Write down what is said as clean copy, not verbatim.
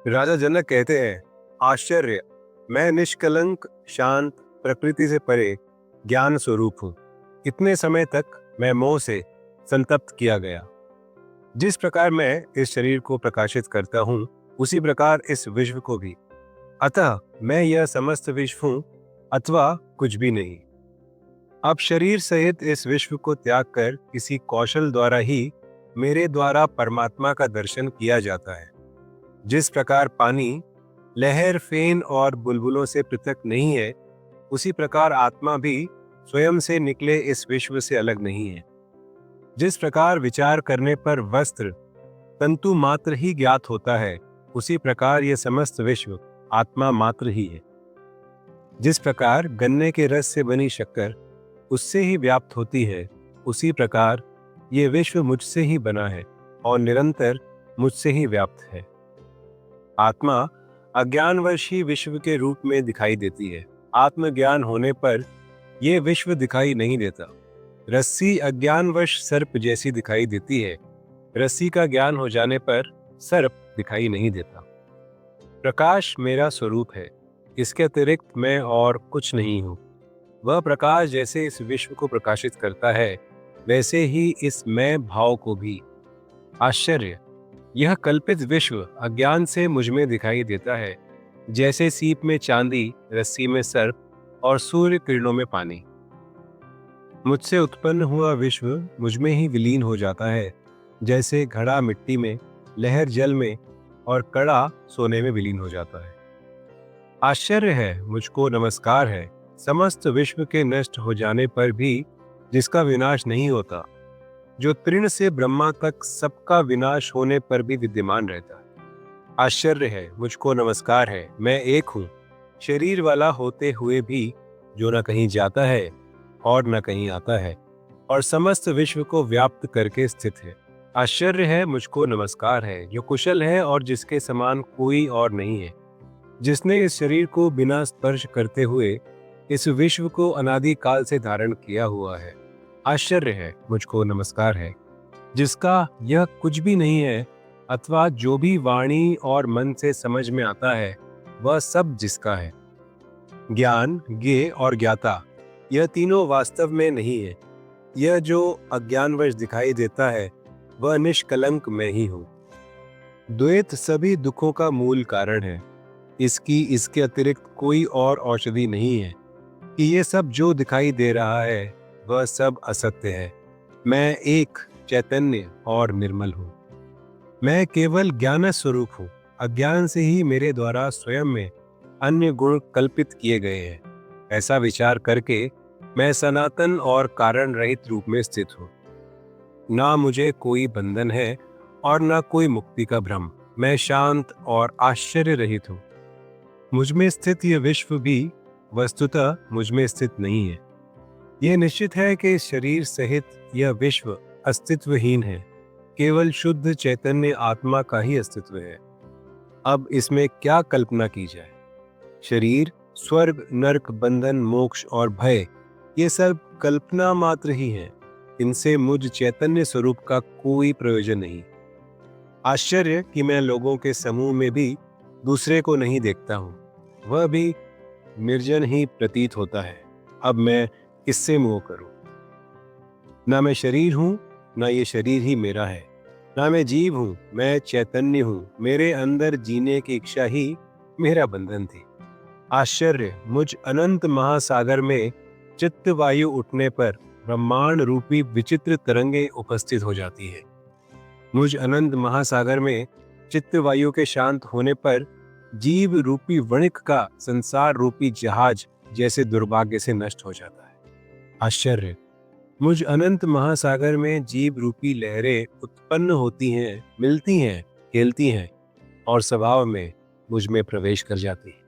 राजा जनक कहते हैं, आश्चर्य, मैं निष्कलंक शांत प्रकृति से परे ज्ञान स्वरूप हूँ। इतने समय तक मैं मोह से संतप्त किया गया। जिस प्रकार मैं इस शरीर को प्रकाशित करता हूँ, उसी प्रकार इस विश्व को भी। अतः मैं यह समस्त विश्व हूँ अथवा कुछ भी नहीं। अब शरीर सहित इस विश्व को त्याग कर किसी कौशल द्वारा ही मेरे द्वारा परमात्मा का दर्शन किया जाता है। जिस प्रकार पानी लहर, फेन और बुलबुलों से पृथक नहीं है, उसी प्रकार आत्मा भी स्वयं से निकले इस विश्व से अलग नहीं है। जिस प्रकार विचार करने पर वस्त्र तंतु मात्र ही ज्ञात होता है, उसी प्रकार यह समस्त विश्व आत्मा मात्र ही है। जिस प्रकार गन्ने के रस से बनी शक्कर उससे ही व्याप्त होती है, उसी प्रकार ये विश्व मुझसे ही बना है और निरंतर मुझसे ही व्याप्त है। आत्मा अज्ञानवश ही विश्व के रूप में दिखाई देती है। आत्मज्ञान होने पर यह विश्व दिखाई नहीं देता। रस्सी अज्ञानवश सर्प जैसी दिखाई देती है। रस्सी का ज्ञान हो जाने पर सर्प दिखाई नहीं देता। प्रकाश मेरा स्वरूप है, इसके अतिरिक्त मैं और कुछ नहीं हूँ। वह प्रकाश जैसे इस विश्व को प्रकाशित करता है, वैसे ही इस मैं भाव को भी। आश्चर्य, यह कल्पित विश्व अज्ञान से मुझ में दिखाई देता है, जैसे सीप में चांदी, रस्सी में सर्प और सूर्य किरणों में पानी। मुझसे उत्पन्न हुआ विश्व मुझ में ही विलीन हो जाता है, जैसे घड़ा मिट्टी में, लहर जल में और कड़ा सोने में विलीन हो जाता है। आश्चर्य है, मुझको नमस्कार है, समस्त विश्व के नष्ट हो जाने पर भी जिसका विनाश नहीं होता, जो तृण से ब्रह्मा तक सबका विनाश होने पर भी विद्यमान रहता है। आश्चर्य है, मुझको नमस्कार है, मैं एक हूँ, शरीर वाला होते हुए भी, जो न कहीं जाता है और न कहीं आता है और समस्त विश्व को व्याप्त करके स्थित है। आश्चर्य है, मुझको नमस्कार है, जो कुशल है और जिसके समान कोई और नहीं है, जिसने इस शरीर को बिना स्पर्श करते हुए इस विश्व को अनादि काल से धारण किया हुआ है। आश्चर्य है, मुझको नमस्कार है, जिसका यह कुछ भी नहीं है अथवा जो भी वाणी और मन से समझ में आता है, वह सब जिसका है। ज्ञान, ज्ञेय और ज्ञाता, यह तीनों वास्तव में नहीं है। यह जो अज्ञानवश दिखाई देता है, वह निष्कलंक मैं ही हूँ। द्वैत सभी दुखों का मूल कारण है। इसके अतिरिक्त कोई और औषधि नहीं है कि ये सब जो दिखाई दे रहा है, वह सब असत्य है। मैं एक चैतन्य और निर्मल हूँ। मैं केवल ज्ञान स्वरूप हूँ। अज्ञान से ही मेरे द्वारा स्वयं में अन्य गुण कल्पित किए गए हैं। ऐसा विचार करके मैं सनातन और कारण रहित रूप में स्थित हूँ। ना मुझे कोई बंधन है और ना कोई मुक्ति का भ्रम। मैं शांत और आश्चर्य रहित हूँ। मुझ में स्थित यह विश्व भी वस्तुतः मुझ में स्थित नहीं है। यह निश्चित है कि इस शरीर सहित यह विश्व अस्तित्वहीन है। केवल शुद्ध चैतन्य आत्मा का ही अस्तित्व है। अब इसमें क्या कल्पना की जाए? शरीर, स्वर्ग, नरक, बंधन, मोक्ष और भय, ये सब कल्पना मात्र ही है। इनसे मुझ चैतन्य स्वरूप का कोई प्रयोजन नहीं। आश्चर्य कि मैं लोगों के समूह में भी दूसरे को नहीं देखता हूँ। वह भी निर्जन ही प्रतीत होता है। अब मैं किससे मोह करूं? ना मैं शरीर हूं, ना ये शरीर ही मेरा है। ना मैं जीव हूं, मैं चैतन्य हूं। मेरे अंदर जीने की इच्छा ही मेरा बंधन थी। आश्चर्य, मुझ अनंत महासागर में चित्त वायु उठने पर ब्रह्मांड रूपी विचित्र तरंगे उपस्थित हो जाती है। मुझ अनंत महासागर में चित्त वायु के शांत होने पर जीव रूपी वणिक का संसार रूपी जहाज जैसे दुर्भाग्य से नष्ट हो जाता है। आश्चर्य, मुझ अनंत महासागर में जीव रूपी लहरें उत्पन्न होती हैं, मिलती हैं, खेलती हैं और स्वभाव में मुझ में प्रवेश कर जाती हैं।